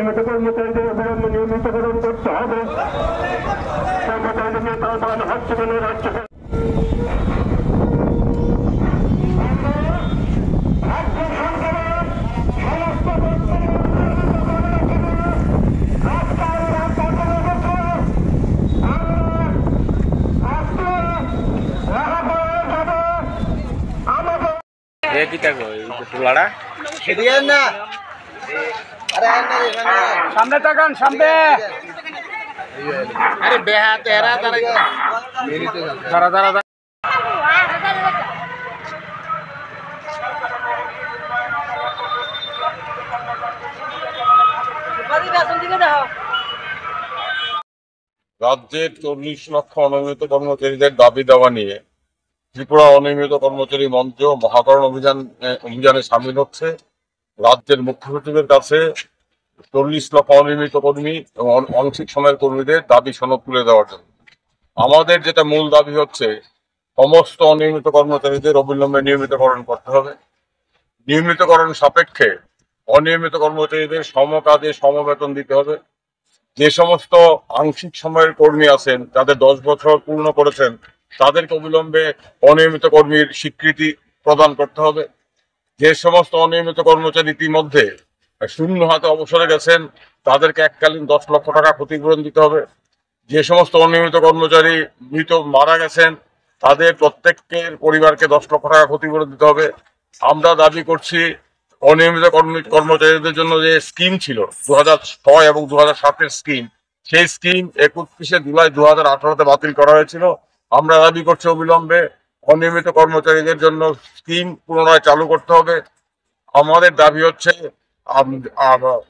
আমাদের কর্মচারীদের অবিলম্বে নিয়মিতকরণ করতে হবে। কর্মচারীদের নেতা হচ্ছে রাজ্য সামনে তাকান, সামনে আরে বেহাতে এরা দাঁড়া দাঁড়া রাজ্যের 40 লক্ষ অনিয়মিত কর্মচারীদের দাবি দাওয়া নিয়ে ত্রিপুরা অনিয়মিত কর্মচারী মঞ্চ মহাকরণ অভিযানে সামিল হচ্ছে। রাজ্যের মুখ্য সচিবের কাছে 40 লক্ষ অনিয়মিত কর্মী এবং আংশিক সময়ের কর্মীদের দাবি সনদ তুলে দেওয়ার জন্য। আমাদের যেটা মূল দাবি হচ্ছে, সমস্ত অনিয়মিত কর্মচারীদের অবিলম্বে নিয়মিতকরণ করতে হবে। নিয়মিতকরণ সাপেক্ষে অনিয়মিত কর্মচারীদের সমকাজে সমবেতন দিতে হবে। যে সমস্ত আংশিক সময়ের কর্মী আছেন, যাদের 10 বছর পূর্ণ করেছেন, তাদেরকে অবিলম্বে অনিয়মিত কর্মীর স্বীকৃতি প্রদান করতে হবে। যে সমস্ত অনিয়মিত কর্মচারী ইতিমধ্যে শূন্য হাতে অবসরে গেছেন, তাদেরকে এককালীন 10 লক্ষ টাকা ক্ষতিপূরণ দিতে হবে। যে সমস্ত অনিয়মিত কর্মচারী মারা গেছেন, তাদের প্রত্যেকের পরিবারকে 10 লক্ষ টাকা ক্ষতিপূরণ দিতে হবে। আমরা দাবি করছি, অনিয়মিত কর্মচারীদের জন্য যে স্কিম ছিল 2006 এবং 2007-এর স্কিম, সেই স্কিম 31শে জুলাই 2018-তে বাতিল করা হয়েছিল। আমরা দাবি করছি অবিলম্বে অনিয়মিত কর্মচারীদের জন্য স্কিম পুনরায় চালু করতে হবে। আমাদের দাবি হচ্ছে,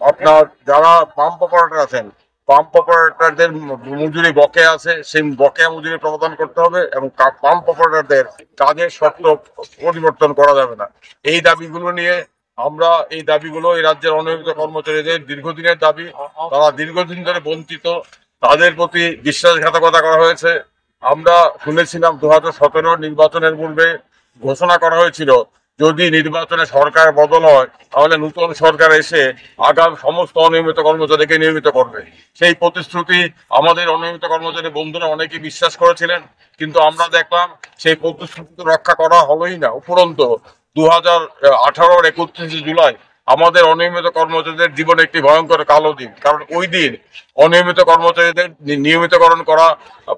আপনার যারা পাম্প অপারেটর আছেন, পাম্প অপারেটরদের মজুরি বকেয়া আছে, সেই বকেয়া মজুরি প্রদান করতে হবে এবং পাম্প অপারেটরদের কাজের শর্ত পরিবর্তন করা যাবে না। এই দাবিগুলো নিয়ে আমরা এই রাজ্যের অনিয়মিত কর্মচারীদের দীর্ঘদিনের দাবি। তারা দীর্ঘদিন ধরে বঞ্চিত, তাদের প্রতি বিশ্বাসঘাতকতা করা হয়েছে। আমরা শুনেছিলাম 2017 নির্বাচনের পূর্বে ঘোষণা করা হয়েছিল, যদি নির্বাচনে সরকার বদল হয় তাহলে নতুন সরকার এসে আগাম সমস্ত অনিয়মিত কর্মচারীকে নিয়মিত করবে। সেই প্রতিশ্রুতি আমাদের অনিয়মিত কর্মচারী বন্ধুরা অনেকেই বিশ্বাস করেছিলেন, কিন্তু আমরা দেখলাম সেই প্রতিশ্রুতি রক্ষা করা হলোই না। উপরন্তু 2018-র 31শে জুলাই আমাদের অনিয়মিত কর্মচারীদের জীবনে একটি ভয়ঙ্কর কালো দিন। কারণ ওই দিন অনিয়মিত কর্মচারীদের নিয়মিতকরণ করা,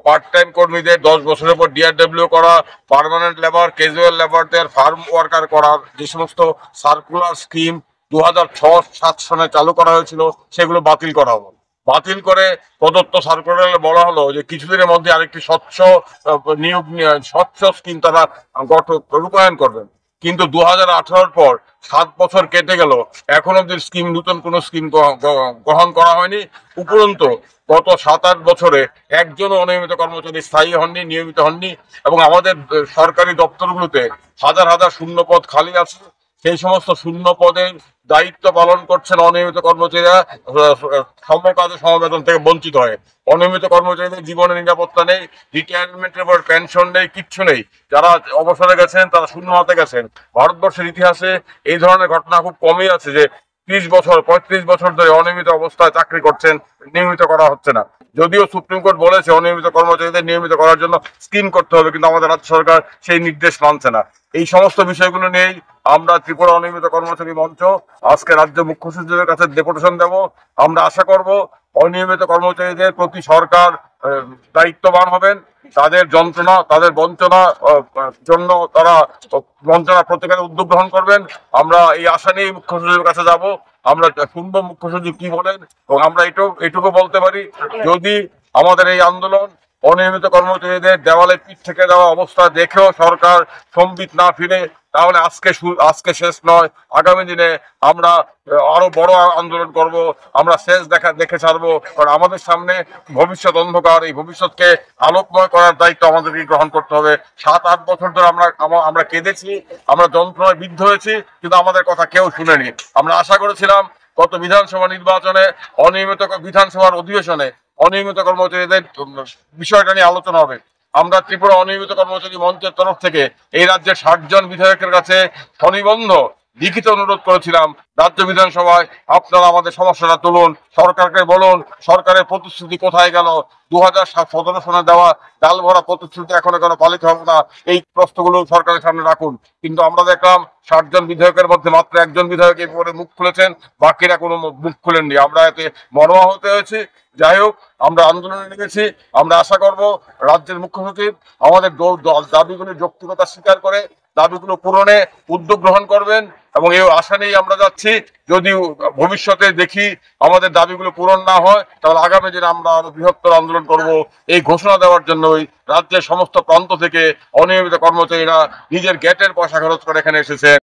পার্ট টাইম কর্মীদের 10 বছরের পর DRW করা, পার্মানেন্ট লেবার, ক্যাজুয়াল লেবারদের ফার্ম ওয়ার্কার করার যে সমস্ত সার্কুলার স্কিম 2006-07 সনে চালু করা হয়েছিল, সেগুলো বাতিল করা হলো। বাতিল করে প্রদত্ত সার্কুলারে বলা হলো যে কিছুদিনের মধ্যে আরেকটি স্বচ্ছ স্কিম তারা রূপায়ণ করবেন। কিন্তু 2018-র পর 7 বছর কেটে গেল, এখন অব্দি নতুন কোনো স্কিম গ্রহণ করা হয়নি। উপরন্তু গত 7-8 বছরে একজনও অনিয়মিত কর্মচারী স্থায়ী হননি, নিয়মিত হননি এবং আমাদের সরকারি দপ্তরগুলোতে হাজার হাজার শূন্য পদ খালি আছে। সেই সমস্ত শূন্য পদের দায়িত্ব পালন করছেন অনিয়মিত কর্মচারীরা সম কাজে সমবেতন থেকে বঞ্চিত হয়। অনিয়মিত কর্মচারীদের জীবনের নিরাপত্তা নেই, রিটায়ারমেন্টের পর পেনশন নেই, কিচ্ছু নেই। যারা অবসরে গেছেন তারা শূন্য হাতে গেছেন। ভারতবর্ষের ইতিহাসে এই ধরনের ঘটনা খুব কমই আছে যে 30 বছর 35 বছর ধরে অনিয়মিত অবস্থায় চাকরি করছেন, নিয়মিত করা হচ্ছে না। যদিও সুপ্রিম কোর্ট বলেছে অনিয়মিত কর্মচারীদের নিয়মিত করার জন্য স্কিম করতে হবে, কিন্তু আমাদের রাজ্য সরকার সেই নির্দেশ মানছে না। এই সমস্ত বিষয়গুলো নিয়েই আমরা ত্রিপুরা অনিয়মিত কর্মচারী মঞ্চ আজকে রাজ্য মুখ্য সচিবের কাছে ডেপুটেশন দেব। আমরা আশা করব অনিয়মিত কর্মচারীদের প্রতি সরকার দায়িত্ববান হবেন, তাদের যন্ত্রণা তাদের বঞ্চনা জন্য তারা বঞ্চনা প্রতিকারের উদ্যোগ গ্রহণ করবেন। আমরা এই আশা নিয়ে মুখ্য সচিবের কাছে যাব। আমরা শুনবো মুখ্য সচিব কি বলেন, এবং আমরা এটুকু বলতে পারি, যদি আমাদের এই আন্দোলন অনিয়মিত কর্মচারীদের দেওয়ালে পিঠ থেকে দেওয়া অবস্থা দেখেও সরকার সম্বিত না ফিরে, তাহলে আজকে শেষ নয়, আগামী দিনে আমরা আরো বড় আন্দোলন করব। আমরা শেষ দেখে ছাড়বো, কারণ আমাদের সামনে ভবিষ্যৎ অন্ধকার। এই ভবিষ্যৎকে আলোকময় করার দায়িত্ব আমাদেরকে গ্রহণ করতে হবে। 7-8 বছর ধরে আমরা কেঁদেছি, আমরা যন্ত্রণায় বিদ্ধ হয়েছি, কিন্তু আমাদের কথা কেউ শুনেনি। আমরা আশা করেছিলাম গত বিধানসভা নির্বাচনে অনিয়মিত বিধানসভার অধিবেশনে অনিয়মিত কর্মচারীদের বিষয়টা নিয়ে আলোচনা হবে। আমরা ত্রিপুরা অনিয়মিত কর্মচারী মঞ্চের তরফ থেকে এই রাজ্যের 60 জন বিধায়কের কাছে স্বনিবন্ধ লিখিত অনুরোধ করেছিলাম, রাজ্য বিধানসভায় আপনারা আমাদের সমস্যাটা তুলুন, সরকারকে বলুন সরকারের প্রতিশ্রুতি কোথায় গেল। 2017 সালে দেওয়া ডাল ভরা প্রতিশ্রুতি এখনো কেন পালিত হবে না, এই প্রশ্নগুলো সরকারের সামনে রাখুন। কিন্তু আমরা দেখলাম 60 জন বিধায়কের মধ্যে মাত্র একজন বিধায়ক এই ব্যাপারে মুখ খুলেছেন, বাকিরা কোনো মুখ খুলেননি। আমরা এতে মর্মাহত হয়েছি। যাই হোক, আমরা আন্দোলনে নেমেছি। আমরা আশা করব রাজ্যের মুখ্য সচিব আমাদের দাবিগুলির যৌক্তিকতা স্বীকার করে দাবিগুলো পূরণে উদ্যোগ গ্রহণ করবেন, এবং এই আশা নিয়েই আমরা যাচ্ছি। যদি ভবিষ্যতে দেখি আমাদের দাবিগুলো পূরণ না হয়, তাহলে আগামী দিনে আমরা আরো বৃহত্তর আন্দোলন করব। এই ঘোষণা দেওয়ার জন্যই রাজ্যের সমস্ত প্রান্ত থেকে অনিয়মিত কর্মচারীরা নিজের গ্যাটের পয়সা খরচ করে এখানে এসেছে।